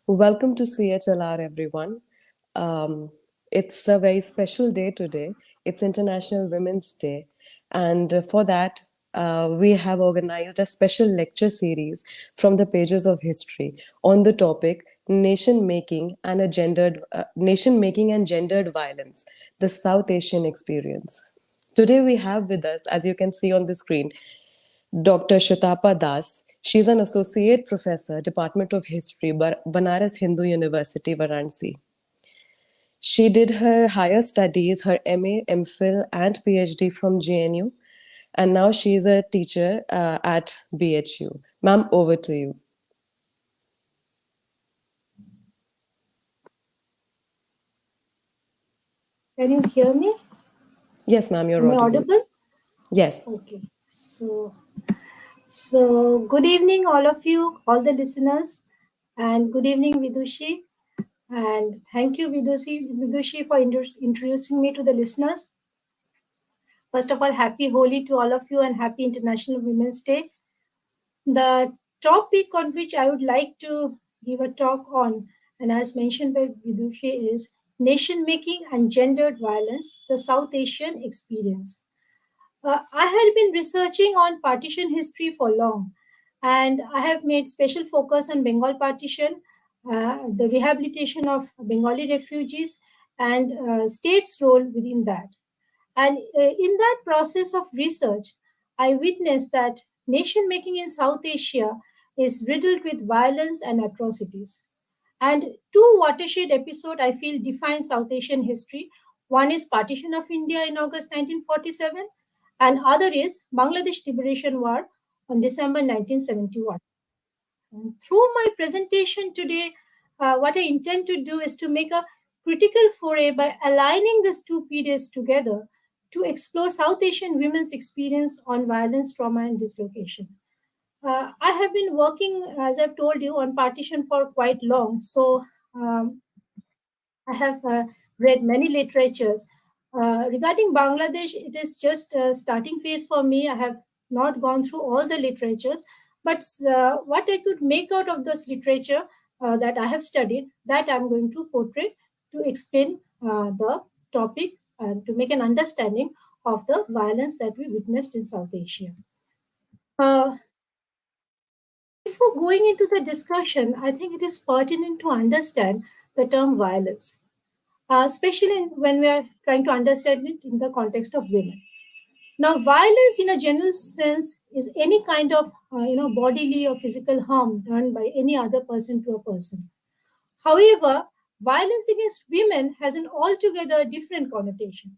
Welcome to CHLR, everyone. Um, it's a very special day today. It's International Women's Day. And for that, we have organized a special lecture series from the pages of history on the topic nation making and gendered violence, the South Asian experience. Today we have with us, as you can see on the screen, Dr. Sutapa Das. She's an associate professor, Department of History, Banaras Hindu University, Varanasi. She did her higher studies, her MA, MPhil, and PhD from JNU, and now she's a teacher at BHU. Ma'am, over to you. Can you hear me? Yes, ma'am, you're Am I audible. audible? Yes. Okay. So good evening, all of you, all the listeners, and good evening, Vidushi. And thank you, Vidushi, for introducing me to the listeners. First of all, happy Holi to all of you and happy International Women's Day. The topic on which I would like to give a talk on, and as mentioned by Vidushi, is nation making and gendered violence, the South Asian experience. I had been researching on partition history for long, and I have made special focus on Bengal partition, the rehabilitation of Bengali refugees, and states' role within that. And in that process of research, I witnessed that nation making in South Asia is riddled with violence and atrocities. And two watershed episodes I feel define South Asian history. One is partition of India in August 1947, and other is Bangladesh Liberation War on December 1971. And through my presentation today, what I intend to do is to make a critical foray by aligning these two periods together to explore South Asian women's experience on violence, trauma, and dislocation. I have been working, as I've told you, on partition for quite long. So I have read many literatures. Regarding Bangladesh, it is just a starting phase for me. I have not gone through all the literatures, but what I could make out of this literature that I have studied, that I'm going to portray to explain the topic and to make an understanding of the violence that we witnessed in South Asia. Uh, Before going into the discussion, I think it is pertinent to understand the term violence, especially when we are trying to understand it in the context of women. Now, violence in a general sense is any kind of bodily or physical harm done by any other person to a person. However, violence against women has an altogether different connotation.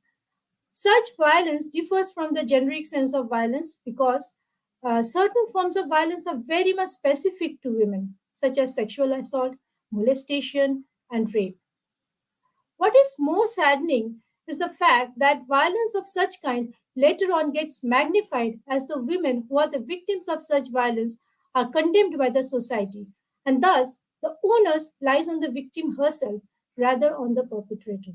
Such violence differs from the generic sense of violence because certain forms of violence are very much specific to women, such as sexual assault, molestation, and rape. What is more saddening is the fact that violence of such kind later on gets magnified as the women who are the victims of such violence are condemned by the society, and thus the onus lies on the victim herself rather on the perpetrator.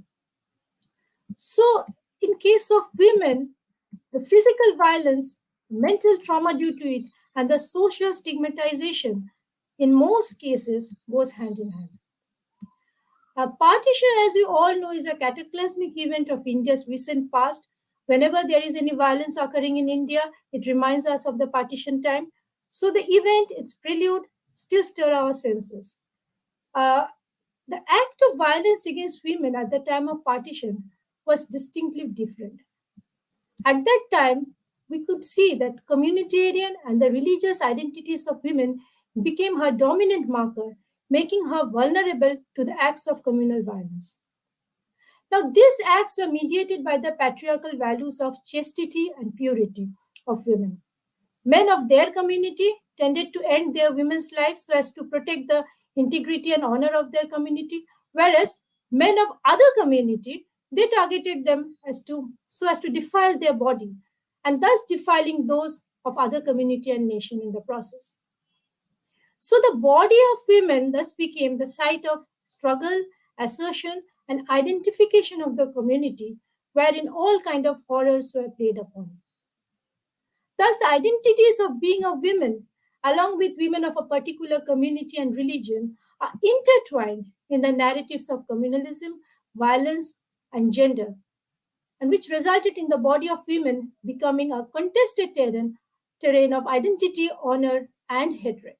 So, in case of women, the physical violence, mental trauma due to it, and the social stigmatization in most cases goes hand in hand. A partition, as you all know, is a cataclysmic event of India's recent past. Whenever there is any violence occurring in India, it reminds us of the partition time. So the event, its prelude, still stir our senses. Uh, the act of violence against women at the time of partition was distinctly different. At that time, we could see that communitarian and the religious identities of women became her dominant marker, making her vulnerable to the acts of communal violence. Now, these acts were mediated by the patriarchal values of chastity and purity of women. Men of their community tended to end their women's lives so as to protect the integrity and honor of their community, whereas men of other community they targeted them as to so as to defile their body and thus defiling those of other community and nation in the process. So the body of women thus became the site of struggle, assertion, and identification of the community, wherein all kind of horrors were played upon. Thus, the identities of being a woman along with women of a particular community and religion, are intertwined in the narratives of communalism, violence, and gender, and which resulted in the body of women becoming a contested terrain of identity, honor, and hatred.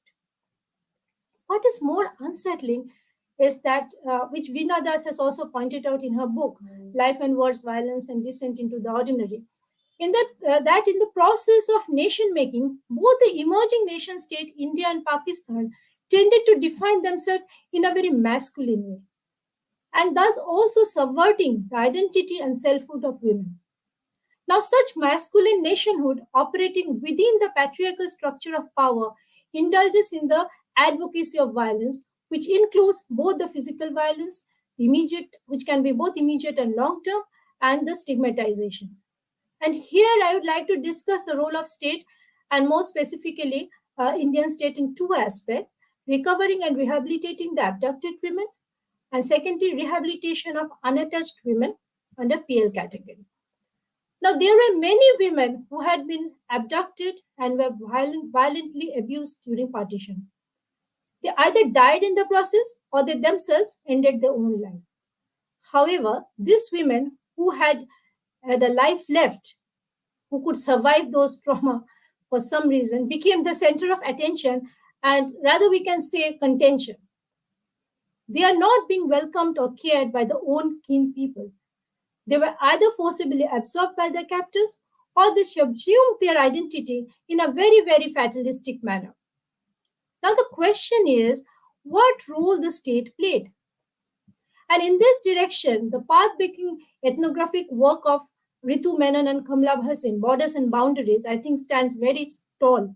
What is more unsettling is that, which Veena Das has also pointed out in her book, Life and Wars, Violence and Descent into the Ordinary, that in the process of nation making, both the emerging nation state, India and Pakistan, tended to define themselves in a very masculine way, and thus also subverting the identity and selfhood of women. Now, such masculine nationhood operating within the patriarchal structure of power indulges in the advocacy of violence, which includes both the physical violence, which can be both immediate and long term, and the stigmatization. And here I would like to discuss the role of state, and more specifically, Indian state in two aspects: recovering and rehabilitating the abducted women, and secondly, rehabilitation of unattached women under PL category. Now, there were many women who had been abducted and were violently abused during partition. They either died in the process or they themselves ended their own life. However, these women who had a life left, who could survive those trauma for some reason, became the center of attention and rather we can say contention. They are not being welcomed or cared by their own kin people. They were either forcibly absorbed by their captors or they subsumed their identity in a very, very fatalistic manner. Now, the question is what role the state played? And in this direction, the path-breaking ethnographic work of Ritu Menon and Kamla Bhasin, Borders and Boundaries, I think stands very tall.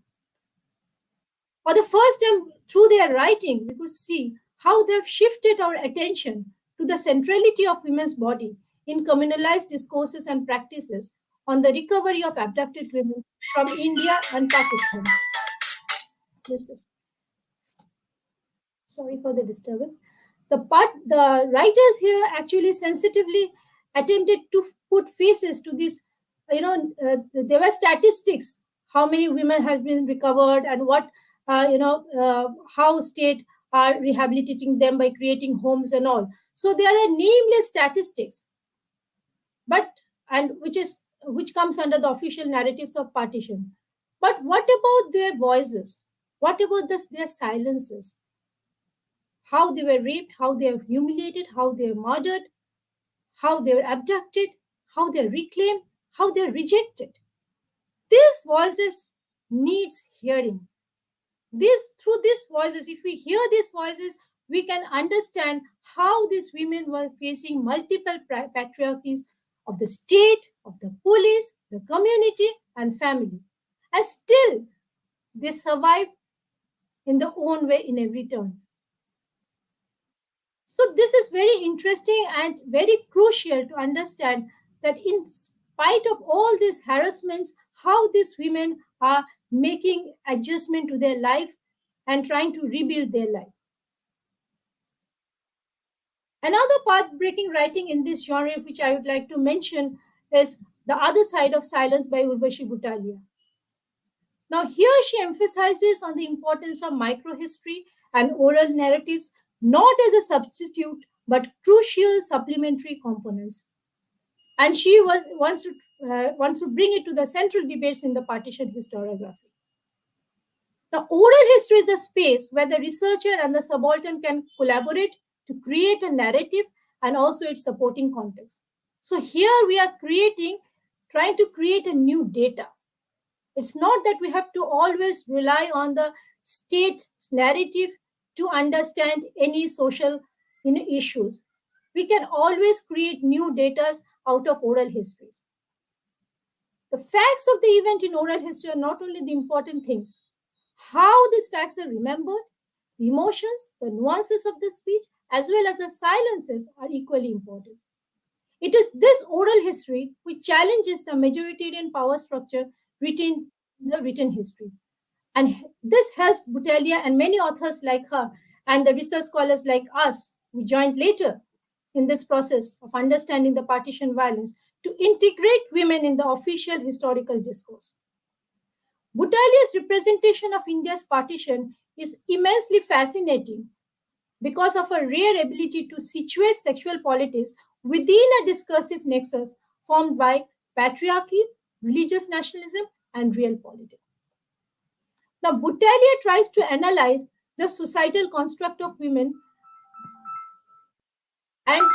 For the first time through their writing, we could see how they have shifted our attention to the centrality of women's body in communalized discourses and practices on the recovery of abducted women from India and Pakistan. Just a sorry for the disturbance. The writers here actually sensitively attempted to put faces to this. There were statistics how many women have been recovered and what how state are rehabilitating them by creating homes and all. So there are nameless statistics, but and which comes under the official narratives of partition. But what about their voices? What about their silences? How they were raped, how they were humiliated, how they were murdered, how they were abducted, how they are reclaimed, how they are rejected. These voices needs hearing. Through these voices, if we hear these voices, we can understand how these women were facing multiple patriarchies of the state, of the police, the community, and family. And still, they survived in their own way in every turn. So this is very interesting and very crucial to understand that in spite of all these harassments, how these women are making adjustment to their life and trying to rebuild their life. Another path-breaking writing in this genre, which I would like to mention, is The Other Side of Silence by Urvashi Butalia. Now, here she emphasizes on the importance of microhistory and oral narratives, not as a substitute, but crucial supplementary components. And she wants to bring it to the central debates in the partition historiography. Now, oral history is a space where the researcher and the subaltern can collaborate to create a narrative and also its supporting context. So here we are trying to create a new data. It's not that we have to always rely on the state's narrative to understand any social issues. We can always create new data out of oral histories. The facts of the event in oral history are not only the important things. How these facts are remembered, the emotions, the nuances of the speech, as well as the silences are equally important. It is this oral history which challenges the majoritarian power structure written in the written history. And this helps Butalia and many authors like her and the research scholars like us who joined later in this process of understanding the partition violence to integrate women in the official historical discourse. Boutalia's representation of India's partition is immensely fascinating because of her rare ability to situate sexual politics within a discursive nexus formed by patriarchy, religious nationalism, and real politics. Now, Boutalia tries to analyze the societal construct of women and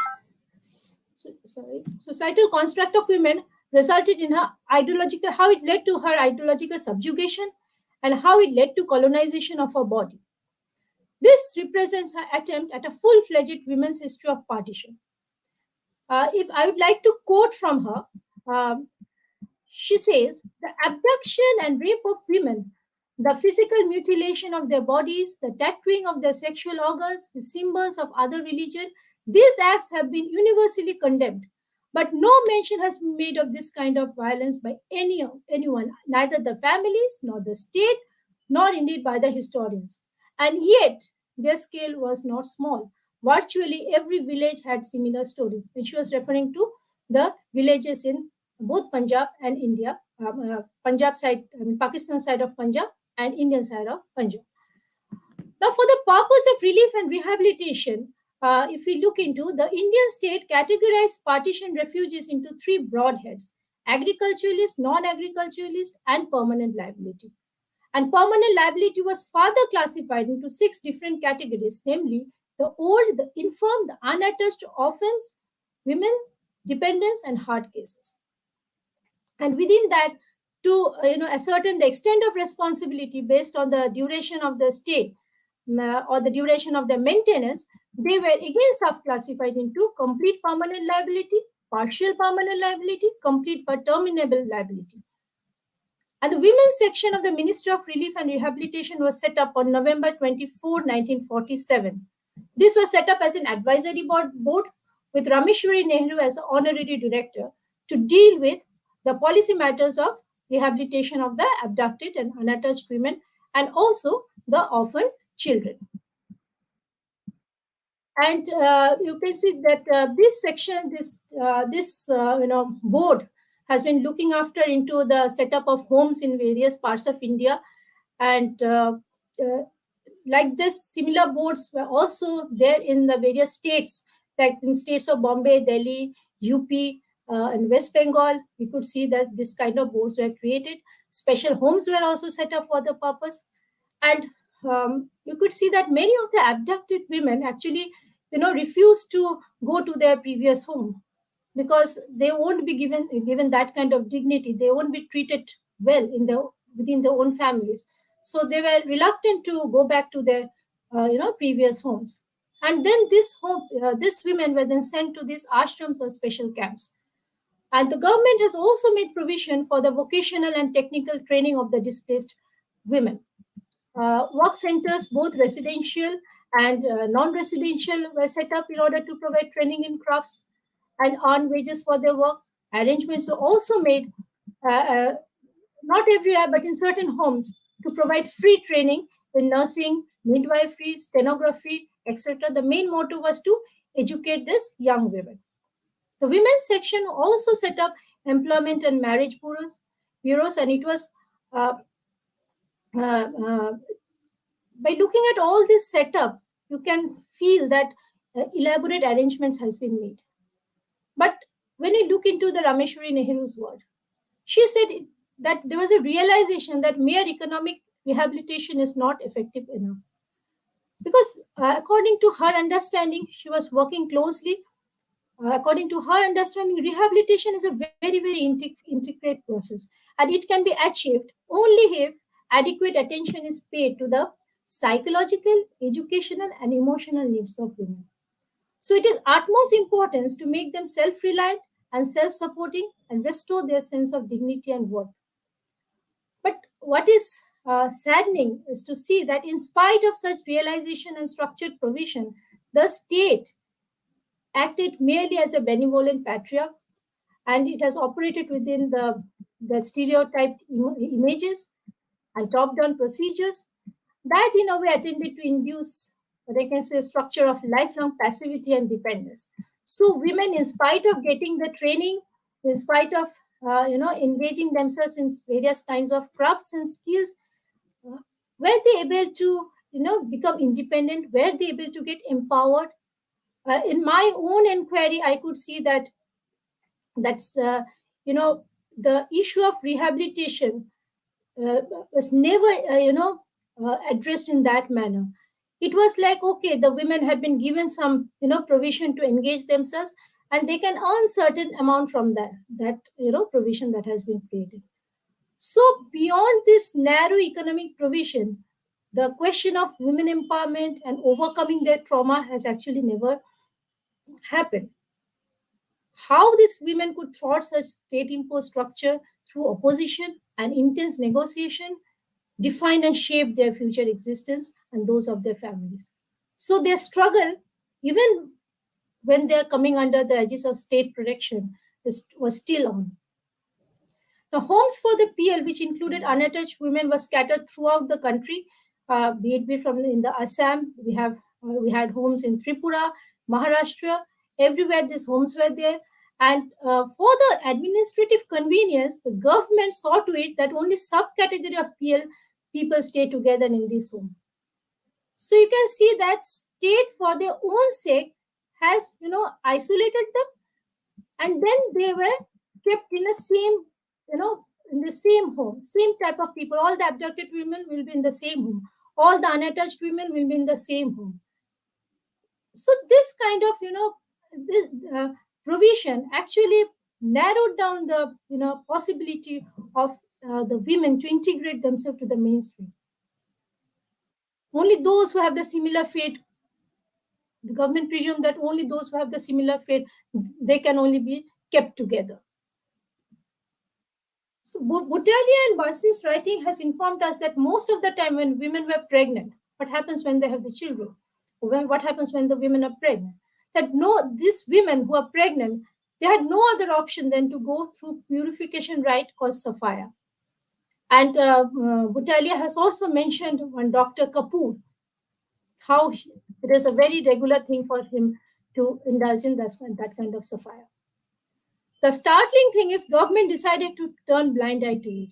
societal construct of women resulted in her ideological, how it led to her ideological subjugation and how it led to colonization of her body. This represents her attempt at a full-fledged women's history of partition. If I would like to quote from her, um, she says, the abduction and rape of women, the physical mutilation of their bodies, the tattooing of their sexual organs with symbols of other religion, these acts have been universally condemned. But no mention has been made of this kind of violence by anyone, neither the families, nor the state, nor indeed by the historians. And yet, their scale was not small. Virtually every village had similar stories, which was referring to the villages in both Punjab and India, Punjab side, I mean, Pakistan side of Punjab and Indian side of Punjab. Now, for the purpose of relief and rehabilitation, if we look into the Indian state categorized partition refugees into three broad heads: agriculturalist, non agriculturalist, and permanent liability. And permanent liability was further classified into six different categories, namely the old, the infirm, the unattached orphans, women, dependents, and hard cases. And within that, to ascertain the extent of responsibility based on the duration of the stay or the duration of their maintenance, they were again subclassified into complete permanent liability, partial permanent liability, complete but terminable liability. And the women's section of the Ministry of Relief and Rehabilitation was set up on November 24, 1947. This was set up as an advisory board with Rameshwari Nehru as the honorary director to deal with the policy matters of rehabilitation of the abducted and unattached women and also the orphan children. And you can see that this section, this board has been looking after into the setup of homes in various parts of India, and like this, similar boards were also there in the various states, like in states of Bombay, Delhi, UP, and West Bengal. We could see that this kind of boards were created. Special homes were also set up for the purpose, and you could see that many of the abducted women actually refuse to go to their previous home because they won't be given that kind of dignity. They won't be treated well within their own families, so they were reluctant to go back to their previous homes. And then these women were then sent to these ashrams or special camps. And the government has also made provision for the vocational and technical training of the displaced women. Work centers, both residential and non-residential, were set up in order to provide training in crafts and earn wages for their work. Arrangements were also made, not everywhere, but in certain homes, to provide free training in nursing, midwifery, stenography, etc. The main motto was to educate these young women. The women's section also set up employment and marriage bureaus, and it was by looking at all this setup, you can feel that elaborate arrangements has been made. But when you look into the Rameshwari Nehru's word, she said that there was a realization that mere economic rehabilitation is not effective enough. Because according to her understanding, she was working closely. According to her understanding, rehabilitation is a very, very intricate process, and it can be achieved only if adequate attention is paid to the psychological, educational, and emotional needs of women. So it is utmost importance to make them self-reliant and self-supporting and restore their sense of dignity and worth. But what is saddening is to see that in spite of such realization and structured provision, the state acted merely as a benevolent patriarch, and it has operated within the stereotyped images and top-down procedures that in a way attempted to induce what I can say a structure of lifelong passivity and dependence. So women, in spite of getting the training, in spite of engaging themselves in various kinds of crafts and skills, uh, were they able to, become independent? Were they able to get empowered? In my own inquiry, I could see that that's, the issue of rehabilitation uh, was never, addressed in that manner. It was like, okay, the women had been given some, provision to engage themselves, and they can earn certain amount from that provision that has been created. So beyond this narrow economic provision, the question of women empowerment and overcoming their trauma has actually never happened. How these women could thwart such state imposed structure through opposition and intense negotiation define and shape their future existence and those of their families. So their struggle, even when they are coming under the edges of state protection, was still on. Now, homes for the PL, which included unattached women, were scattered throughout the country. Be it be from in the Assam, we had homes in Tripura, Maharashtra. Everywhere these homes were there, and for the administrative convenience, the government saw to it that only subcategory of PL people stay together in this home. So you can see that state, for their own sake, has isolated them, and then they were kept in the same, in the same home, same type of people. All the abducted women will be in the same home, all the unattached women will be in the same home. So this kind of, this provision actually narrowed down the, possibility of the women to integrate themselves to the mainstream. Only those who have the similar fate, the government presumed that only those who have the similar fate, they can only be kept together. So Butalia and Barsin's writing has informed us that most of the time when women were pregnant, what happens when they have the children? What happens when the women are pregnant? That no, these women who are pregnant, they had no other option than to go through purification rite called Safaya. And Butalia has also mentioned one Dr. Kapoor, how it is a very regular thing for him to indulge in that kind of Safaya. The startling thing is government decided to turn blind eye to it.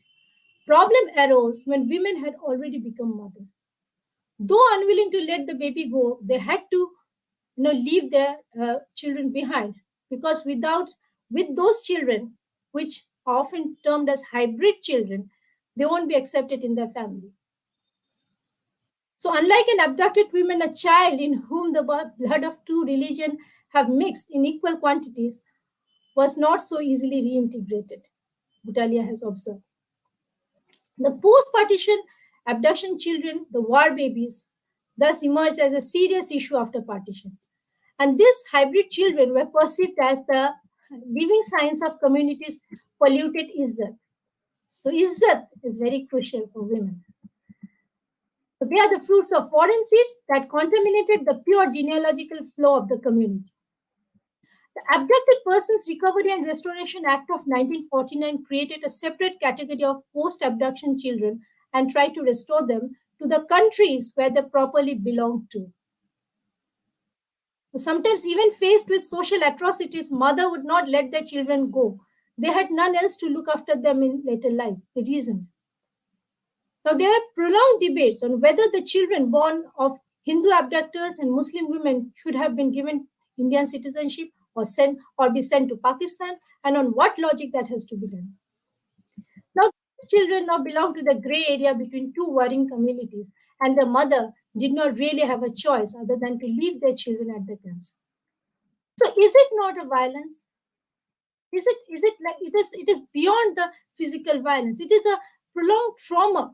Problem arose when women had already become mother. Though unwilling to let the baby go, they had to, leave their children behind, because with those children, which are often termed as hybrid children, they won't be accepted in their family. So, unlike an abducted woman, a child in whom the blood of two religions have mixed in equal quantities was not so easily reintegrated, Butalia has observed. The post-partition abduction children, the war babies, thus emerged as a serious issue after partition. And these hybrid children were perceived as the living signs of communities' polluted izzat. So izzat is very crucial for women. So they are the fruits of foreign seeds that contaminated the pure genealogical flow of the community. The Abducted Persons Recovery and Restoration Act of 1949 created a separate category of post-abduction children and tried to restore them to the countries where they properly belonged to. So sometimes, even faced with social atrocities, mother would not let their children go. They had none else to look after them in later life. The reason. Now, there are prolonged debates on whether the children born of Hindu abductors and Muslim women should have been given Indian citizenship or be sent to Pakistan, and on what logic that has to be done. Now, these children now belong to the gray area between two warring communities, and the mother did not really have a choice other than to leave their children at the camps. So, is it not a violence? Is it like it is beyond the physical violence? It is a prolonged trauma.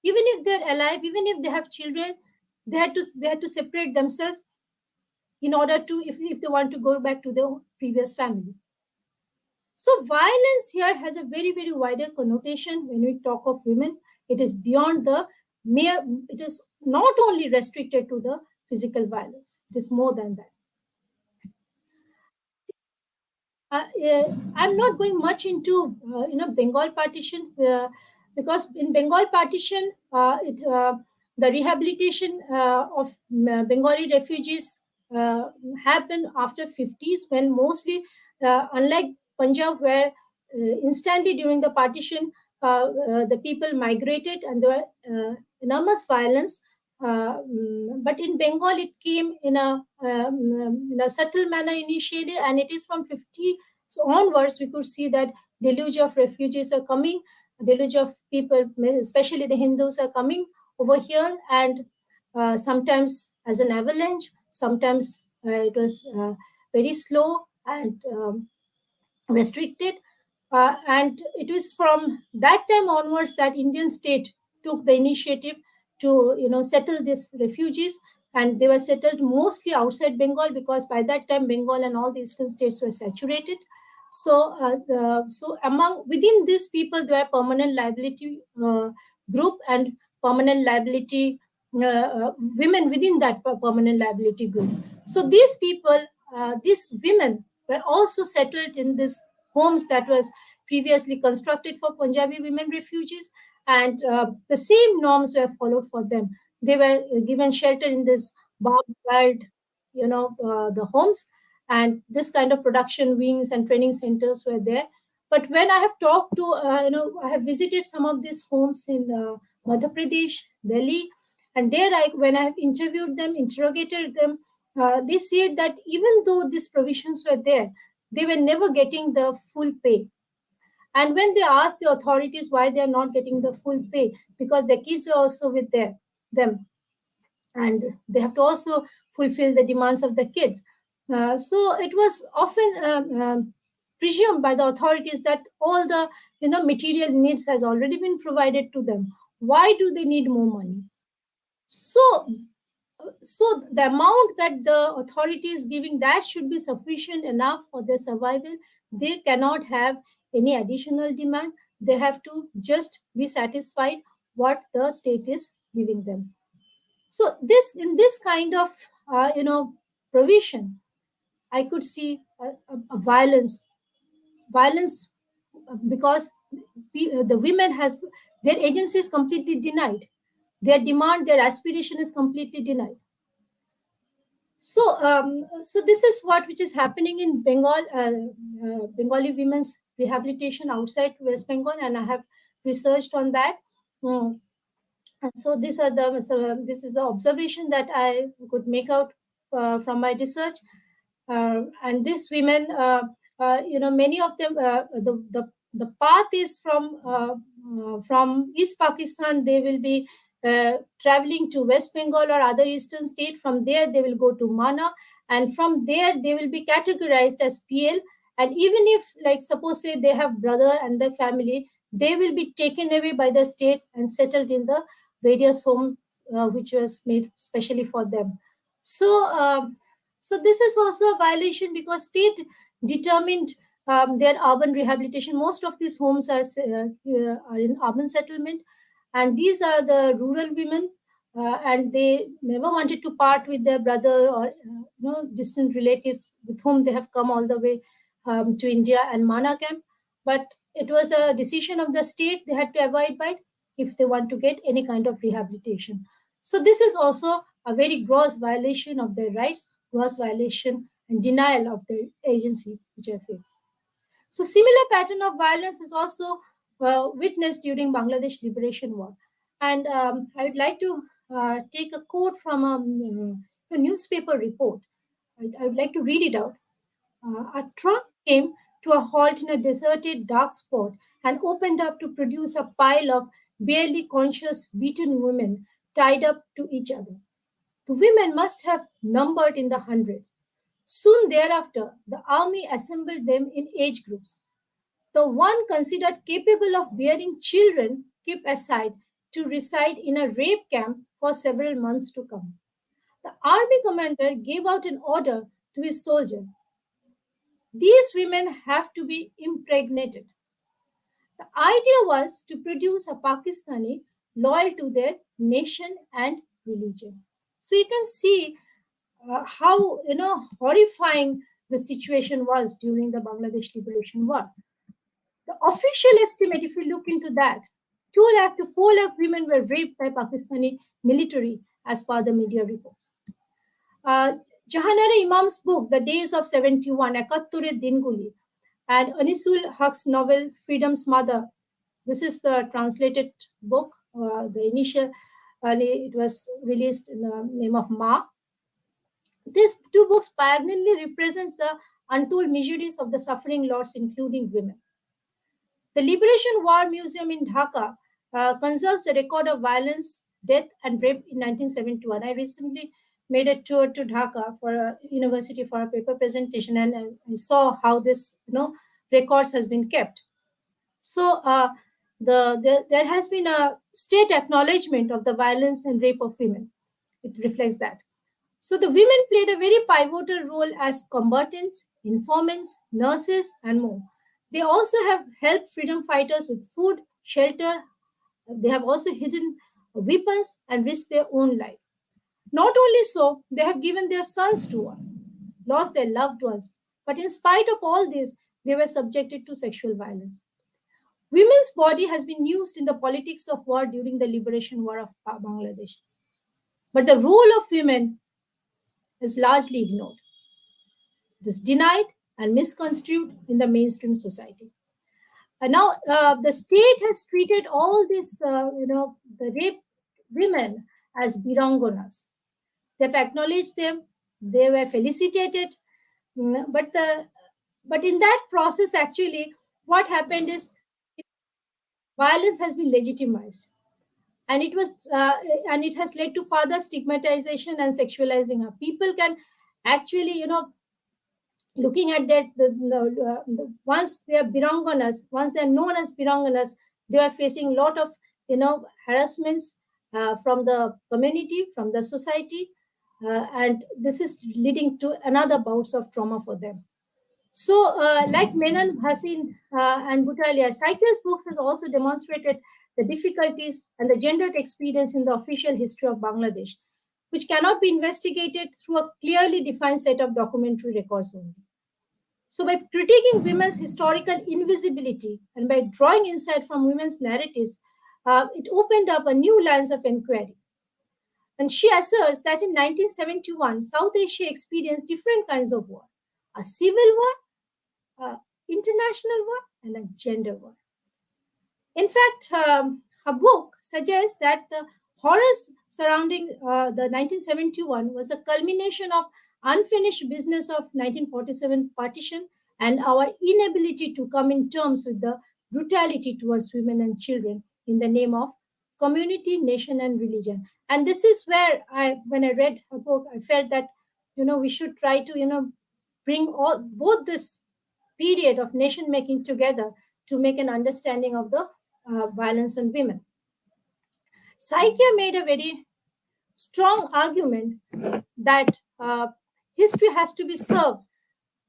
Even if they're alive, even if they have children, they had to separate themselves in order to, if they want to go back to their previous family. So violence here has a very, very wider connotation when we talk of women. It is beyond the mere, it is not only restricted to the physical violence, it is more than that. I'm not going much into Bengal partition, because in Bengal partition, the rehabilitation of Bengali refugees happened after 50s, when mostly, unlike Punjab, where instantly during the partition, the people migrated and there were enormous violence. But in Bengal, it came in a subtle manner initially, and it is from 50 so onwards we could see that deluge of refugees are coming, deluge of people, especially the Hindus, are coming over here, and sometimes as an avalanche, sometimes it was very slow and restricted. And it was from that time onwards that Indian state took the initiative to settle these refugees, and they were settled mostly outside Bengal because by that time Bengal and all the eastern states were saturated. So among within these people there were permanent liability group and permanent liability women within that permanent liability group. So these people, these women were also settled in this homes that was previously constructed for Punjabi women refugees, and the same norms were followed for them. They were given shelter in this barbed wired, the homes, and this kind of production wings and training centers were there. But when I have talked to, I have visited some of these homes in Madhya Pradesh, Delhi, and there, when I have interviewed them, interrogated them, they said that even though these provisions were there, they were never getting the full pay. And when they asked the authorities why they are not getting the full pay, because their kids are also with them, and they have to also fulfill the demands of the kids. So it was often presumed by the authorities that all the material needs has already been provided to them. Why do they need more money? So so the amount that the authority is giving, that should be sufficient enough for their survival. They cannot have any additional demand. They have to just be satisfied what the state is giving them. So this, in this kind of provision, I could see a violence because the women has their agency is completely denied, their demand, their aspiration is completely denied. So this is what which is happening in Bengal, Bengali women's rehabilitation outside West Bengal, and I have researched on that. Mm. And so this is the observation that I could make out from my research. And these women, many of them, the path is from East Pakistan. They will be traveling to West Bengal or other eastern state. From there, they will go to Mana, and from there they will be categorized as PL. And even if, like, suppose say they have brother and their family, they will be taken away by the state and settled in the various homes which was made specially for them. So this is also a violation because state determined their urban rehabilitation. Most of these homes are in urban settlement, and these are the rural women, and they never wanted to part with their brother or distant relatives with whom they have come all the way to India and Mana camp. But it was the decision of the state; they had to abide by it if they want to get any kind of rehabilitation. So this is also a very gross violation of their rights, gross violation and denial of their agency, which I feel. So similar pattern of violence is also witnessed during Bangladesh Liberation War. And I would like to take a quote from a newspaper report. I would like to read it out. A truck came to a halt in a deserted dark spot and opened up to produce a pile of barely conscious beaten women tied up to each other. The women must have numbered in the hundreds. Soon thereafter, the army assembled them in age groups. The one considered capable of bearing children kept aside to reside in a rape camp for several months to come. The army commander gave out an order to his soldier. These women have to be impregnated. The idea was to produce a Pakistani loyal to their nation and religion. So you can see how horrifying the situation was during the Bangladesh Liberation War. The official estimate, if you look into that, 2 lakh to 4 lakh women were raped by Pakistani military as per the media reports. Uh, Jahanara Imam's book, The Days of 71, Ekatture Dinguli, And Anisul Huq's novel Freedom's Mother. This is the translated book. The initial, it was released in the name of Ma. These two books poignantly represents the untold miseries of the suffering lords, including women. The Liberation War Museum in Dhaka conserves the record of violence, death, and rape in 1971. I recently made a tour to Dhaka for a university for a paper presentation, and I saw how this records has been kept. So there has been a state acknowledgement of the violence and rape of women. It reflects that. So the women played a very pivotal role as combatants, informants, nurses, and more. They also have helped freedom fighters with food, shelter. They have also hidden weapons and risked their own life. Not only so, they have given their sons to war, lost their loved ones. But in spite of all this, they were subjected to sexual violence. Women's body has been used in the politics of war during the liberation war of Bangladesh. But the role of women is largely ignored. It is denied and misconstrued in the mainstream society. And now the state has treated all these, the rape women as birangonas. They've acknowledged them. They were felicitated. But in that process, actually, what happened is violence has been legitimized, and it has led to further stigmatization and sexualizing her. People can actually, looking at that, once they are biranganas, once they are known as biranganas, they are facing a lot of harassments from the community, from the society, and this is leading to another bouts of trauma for them. So, like Menon, Hasin, and Butalia, Cycle's books has also demonstrated the difficulties and the gendered experience in the official history of Bangladesh, which cannot be investigated through a clearly defined set of documentary records only. So, by critiquing women's historical invisibility and by drawing insight from women's narratives, it opened up a new lines of inquiry. And she asserts that in 1971, South Asia experienced different kinds of war: a civil war, international war, and a gender war. In fact, her book suggests that the horrors surrounding the 1971 was the culmination of unfinished business of 1947 partition and our inability to come in terms with the brutality towards women and children in the name of community, nation, and religion. And this is where when I read her book, I felt that we should try to bring all both this period of nation making together to make an understanding of the violence on women. Saikya made a very strong argument that history has to be served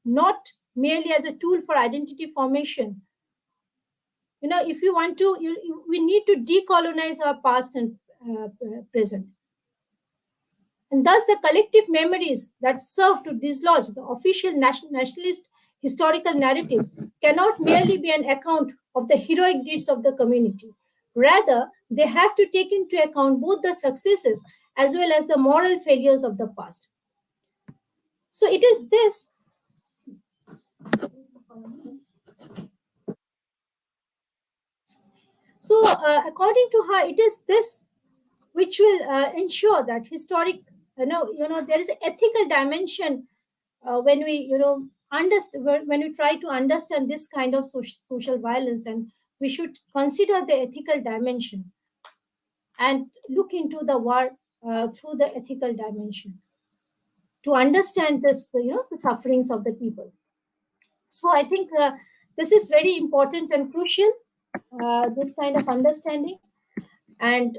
not merely as a tool for identity formation. If you want to, we need to decolonize our past and present. And thus, the collective memories that serve to dislodge the official nationalist historical narratives cannot merely be an account of the heroic deeds of the community. Rather, they have to take into account both the successes as well as the moral failures of the past. So it is this. So, according to her, it is this which will ensure that historic, there is an ethical dimension when we, understand, when we try to understand this kind of social violence, and we should consider the ethical dimension and look into the war through the ethical dimension to understand this, the sufferings of the people. So I think this is very important and crucial, this kind of understanding. And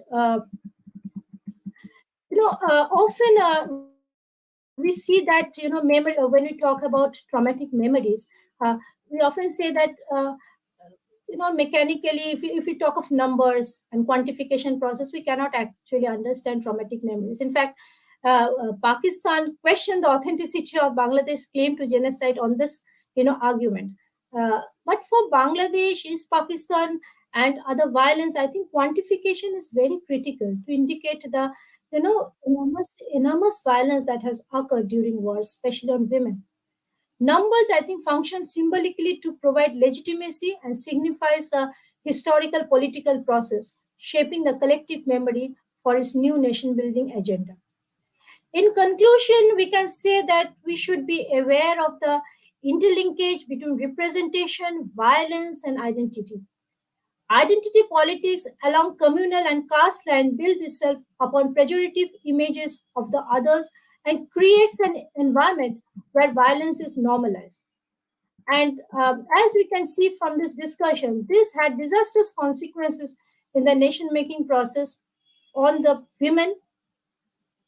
often we see that memory when we talk about traumatic memories, we often say that mechanically, if we talk of numbers and quantification process, we cannot actually understand traumatic memories. In fact, Pakistan questioned the authenticity of Bangladesh's claim to genocide on this argument. But for Bangladesh, East Pakistan, and other violence, I think quantification is very critical to indicate the enormous violence that has occurred during wars, especially on women. Numbers, I think, function symbolically to provide legitimacy and signifies the historical political process, shaping the collective memory for its new nation building agenda. In conclusion, we can say that we should be aware of the interlinkage between representation, violence, and identity. Identity politics along communal and caste line builds itself upon pejorative images of the others and creates an environment where violence is normalized. And as we can see from this discussion, this had disastrous consequences in the nation making process on the women,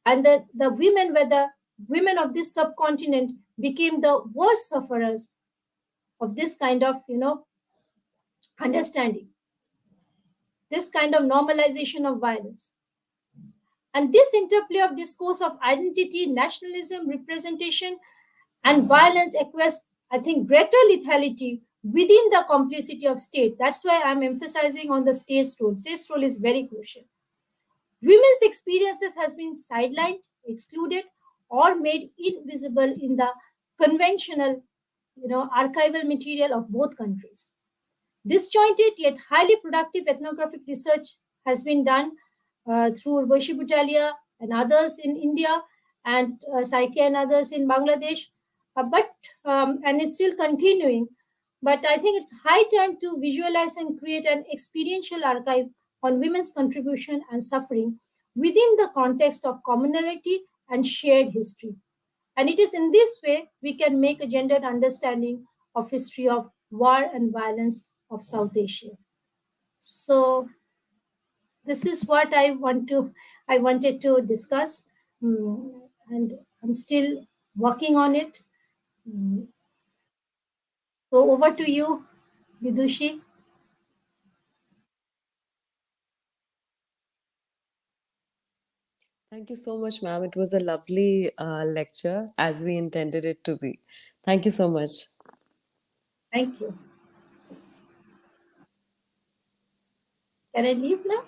and the women were the women of this subcontinent became the worst sufferers of this kind of understanding, this kind of normalization of violence. And this interplay of discourse of identity, nationalism, representation, and violence equates, I think, greater lethality within the complicity of state. That's why I'm emphasizing on the state's role. State's role is very crucial. Women's experiences has been sidelined, excluded, or made invisible in the conventional, archival material of both countries. Disjointed yet highly productive ethnographic research has been done through Urvashi Butalia and others in India, and Saike and others in Bangladesh. And it's still continuing. But I think it's high time to visualize and create an experiential archive on women's contribution and suffering within the context of commonality and shared history. And it is in this way we can make a gendered understanding of history of war and violence of South Asia. So this is what I wanted to discuss. And I'm still working on it. Mm. So over to you, Vidushi. Thank you so much, ma'am. It was a lovely lecture as we intended it to be. Thank you so much. Thank you. Can I leave now?